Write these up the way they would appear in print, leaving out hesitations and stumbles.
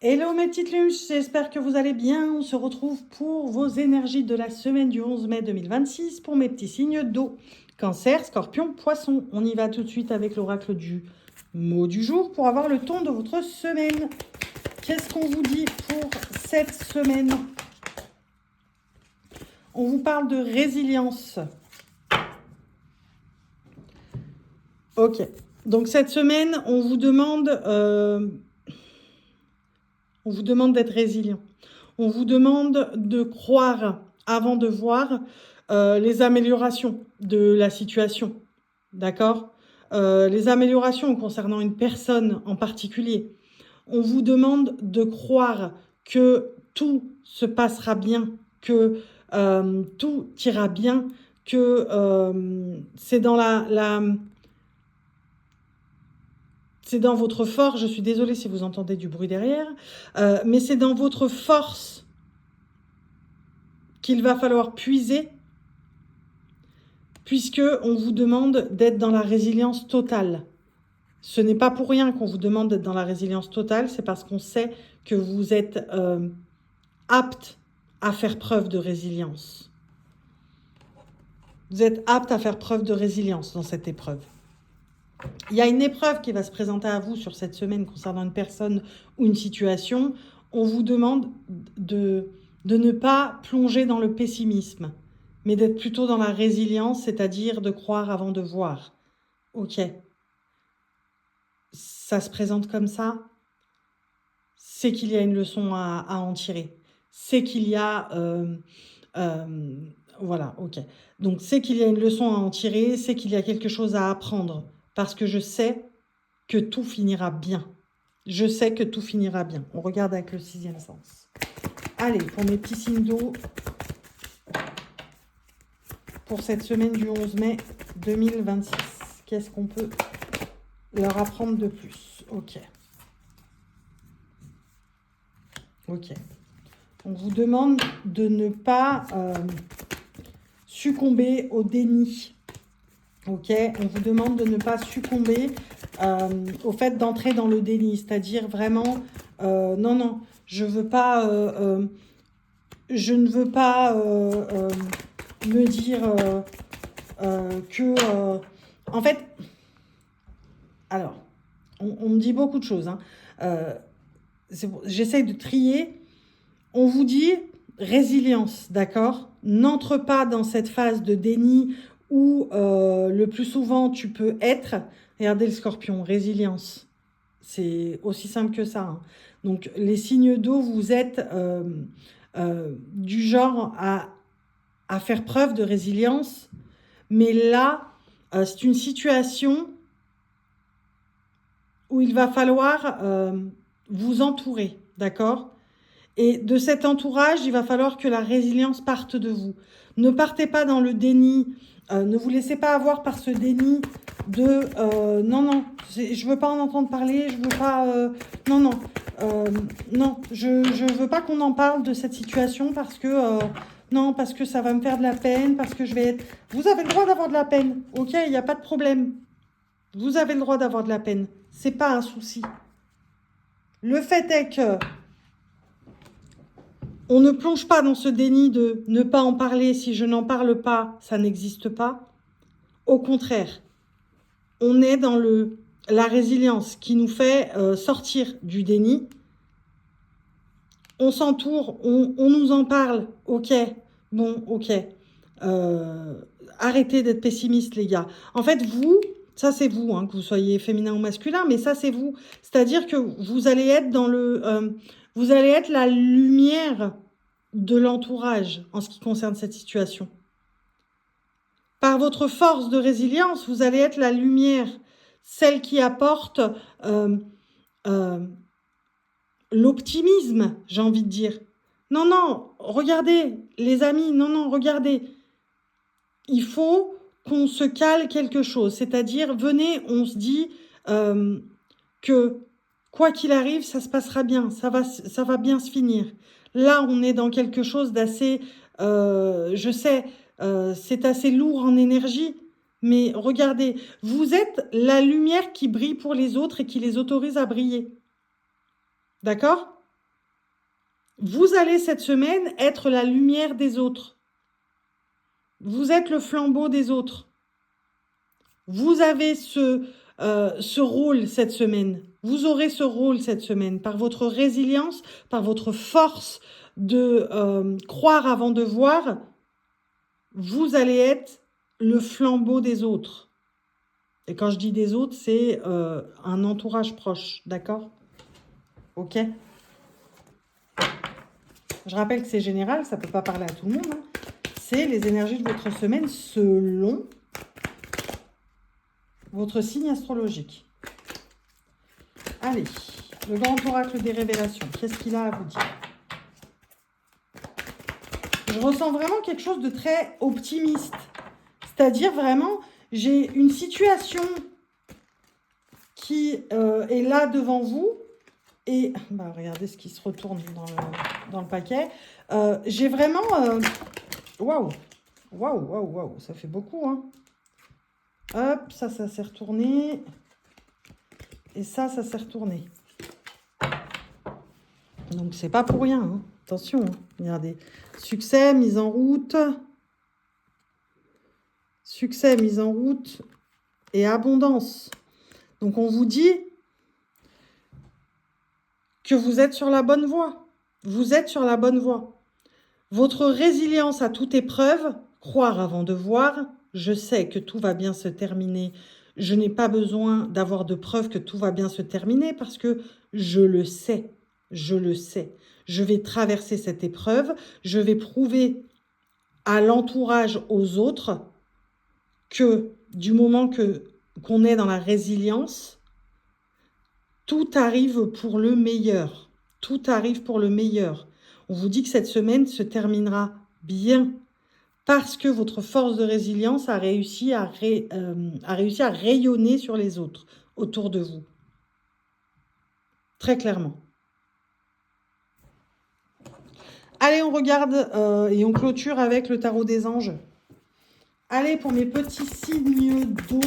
Hello mes petites luches, j'espère que vous allez bien. On se retrouve pour vos énergies de la semaine du 11 mai 2026 pour mes petits signes d'eau. Cancer, Scorpion, Poisson. On y va tout de suite avec l'oracle du mot du jour pour avoir le ton de votre semaine. Qu'est-ce qu'on vous dit pour cette semaine? On vous parle de résilience. Ok, donc cette semaine, on vous demande d'être résilient. On vous demande de croire avant de voir les améliorations de la situation. D'accord? Les améliorations concernant une personne en particulier. On vous demande de croire que tout se passera bien, que tout ira bien, que c'est dans c'est dans votre force, je suis désolée si vous entendez du bruit derrière, mais c'est dans votre force qu'il va falloir puiser, puisque on vous demande d'être dans la résilience totale. Ce n'est pas pour rien qu'on vous demande d'être dans la résilience totale, c'est parce qu'on sait que vous êtes apte à faire preuve de résilience. Vous êtes apte à faire preuve de résilience dans cette épreuve. Il y a une épreuve qui va se présenter à vous sur cette semaine concernant une personne ou une situation. On vous demande de ne pas plonger dans le pessimisme, mais d'être plutôt dans la résilience, c'est-à-dire de croire avant de voir. Ok, ça se présente comme ça, c'est qu'il y a une leçon à en tirer. C'est qu'il y a... voilà, ok. Donc, c'est qu'il y a une leçon à en tirer, c'est qu'il y a quelque chose à apprendre. Parce que je sais que tout finira bien. Je sais que tout finira bien. On regarde avec le 6e sens. Allez, pour mes petits signes d'eau, pour cette semaine du 11 mai 2026, qu'est-ce qu'on peut leur apprendre de plus? Ok. Ok. On vous demande de ne pas succomber au déni. Ok, on vous demande de ne pas succomber au fait d'entrer dans le déni, c'est-à-dire vraiment, non, je veux pas, je ne veux pas me dire que, en fait, alors, on me dit beaucoup de choses, hein. J'essaye de trier. On vous dit résilience, d'accord? N'entre pas dans cette phase de déni où le plus souvent tu peux être. Regardez le scorpion, résilience. C'est aussi simple que ça, hein. Donc les signes d'eau, vous êtes du genre à faire preuve de résilience. Mais là, c'est une situation où il va falloir vous entourer, d'accord? Et de cet entourage, il va falloir que la résilience parte de vous. Ne partez pas dans le déni, ne vous laissez pas avoir par ce déni de non, je veux pas en entendre parler, je veux pas, non, je veux pas qu'on en parle de cette situation parce que, non, parce que ça va me faire de la peine, parce que je vais être... Vous avez le droit d'avoir de la peine, ok, il n'y a pas de problème. Vous avez le droit d'avoir de la peine, c'est pas un souci. Le fait est que on ne plonge pas dans ce déni de ne pas en parler. Si je n'en parle pas, ça n'existe pas. Au contraire, on est dans la résilience qui nous fait sortir du déni. On s'entoure, on nous en parle. Ok, bon, ok. Arrêtez d'être pessimiste, les gars. En fait, vous, ça c'est vous, hein, que vous soyez féminin ou masculin, mais ça c'est vous. C'est-à-dire que vous allez être dans vous allez être la lumière de l'entourage en ce qui concerne cette situation. Par votre force de résilience, vous allez être la lumière, celle qui apporte l'optimisme, j'ai envie de dire. Non, regardez, les amis, non, regardez. Il faut qu'on se cale quelque chose, c'est-à-dire, venez, on se dit que quoi qu'il arrive, ça se passera bien, ça va bien se finir. Là, on est dans quelque chose d'assez, je sais, c'est assez lourd en énergie, mais regardez, vous êtes la lumière qui brille pour les autres et qui les autorise à briller. D'accord ? vous allez cette semaine être la lumière des autres. Vous êtes le flambeau des autres. Vous avez ce rôle cette semaine. Vous aurez ce rôle cette semaine par votre résilience, par votre force de croire avant de voir. Vous allez être le flambeau des autres. Et quand je dis des autres, c'est un entourage proche, d'accord? Ok? Je rappelle que c'est général, ça ne peut pas parler à tout le monde. Hein. C'est les énergies de votre semaine selon votre signe astrologique. Allez, le grand oracle des révélations, qu'est-ce qu'il a à vous dire? Je ressens vraiment quelque chose de très optimiste. C'est-à-dire vraiment, j'ai une situation qui est là devant vous. Et regardez ce qui se retourne dans le paquet. J'ai vraiment... Waouh, ça fait beaucoup. Hein. Hop, ça s'est retourné. Et ça s'est retourné. Donc, c'est pas pour rien. Hein. Attention, hein. Regardez. Succès, mise en route. Succès, mise en route. Et abondance. Donc, on vous dit que vous êtes sur la bonne voie. Vous êtes sur la bonne voie. Votre résilience à toute épreuve, croire avant de voir, je sais que tout va bien se terminer. Je n'ai pas besoin d'avoir de preuves que tout va bien se terminer parce que je le sais. Je le sais. Je vais traverser cette épreuve. Je vais prouver à l'entourage, aux autres, que du moment qu'on est dans la résilience, tout arrive pour le meilleur. Tout arrive pour le meilleur. On vous dit que cette semaine se terminera bien parce que votre force de résilience a réussi à rayonner sur les autres autour de vous. Très clairement. Allez, on regarde et on clôture avec le tarot des anges. Allez, pour mes petits signes d'eau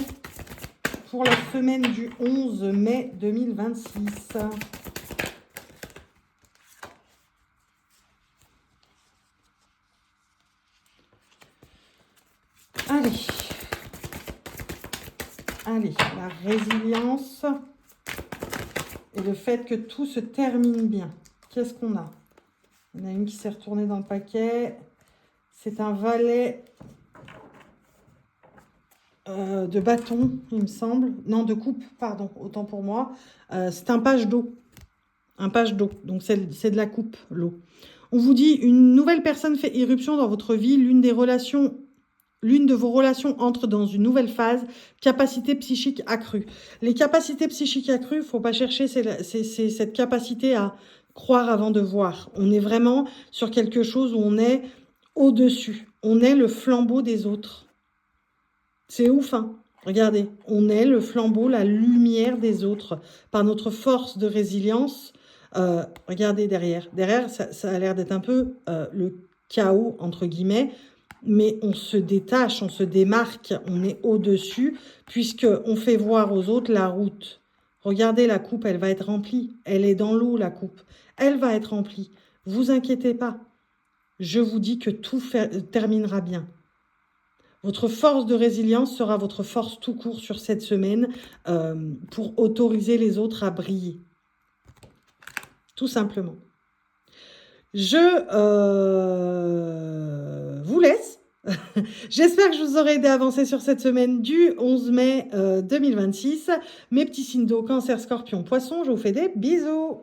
pour la semaine du 11 mai 2026. Allez, la résilience et le fait que tout se termine bien. Qu'est-ce qu'on a? Il y en a une qui s'est retournée dans le paquet. C'est un valet de bâton, il me semble. Non, de coupe, pardon, autant pour moi. C'est un page d'eau. Un page d'eau, donc c'est de la coupe, l'eau. On vous dit, une nouvelle personne fait irruption dans votre vie. L'une de vos relations entre dans une nouvelle phase, capacité psychique accrue. Les capacités psychiques accrues, il ne faut pas chercher, c'est cette capacité à croire avant de voir. On est vraiment sur quelque chose où on est au-dessus. On est le flambeau des autres. C'est ouf, hein? Regardez, on est le flambeau, la lumière des autres. Par notre force de résilience, regardez derrière. Derrière, ça a l'air d'être un peu le chaos, entre guillemets, mais on se détache, on se démarque, on est au-dessus, puisqu'on fait voir aux autres la route. Regardez, la coupe, elle va être remplie. Elle est dans l'eau, la coupe. Elle va être remplie. Vous inquiétez pas. Je vous dis que tout terminera bien. Votre force de résilience sera votre force tout court sur cette semaine pour autoriser les autres à briller. Tout simplement. Je vous laisse. J'espère que je vous aurai aidé à avancer sur cette semaine du 11 mai 2026. Mes petits signes d'eau, Cancer, Scorpion, Poisson, je vous fais des bisous.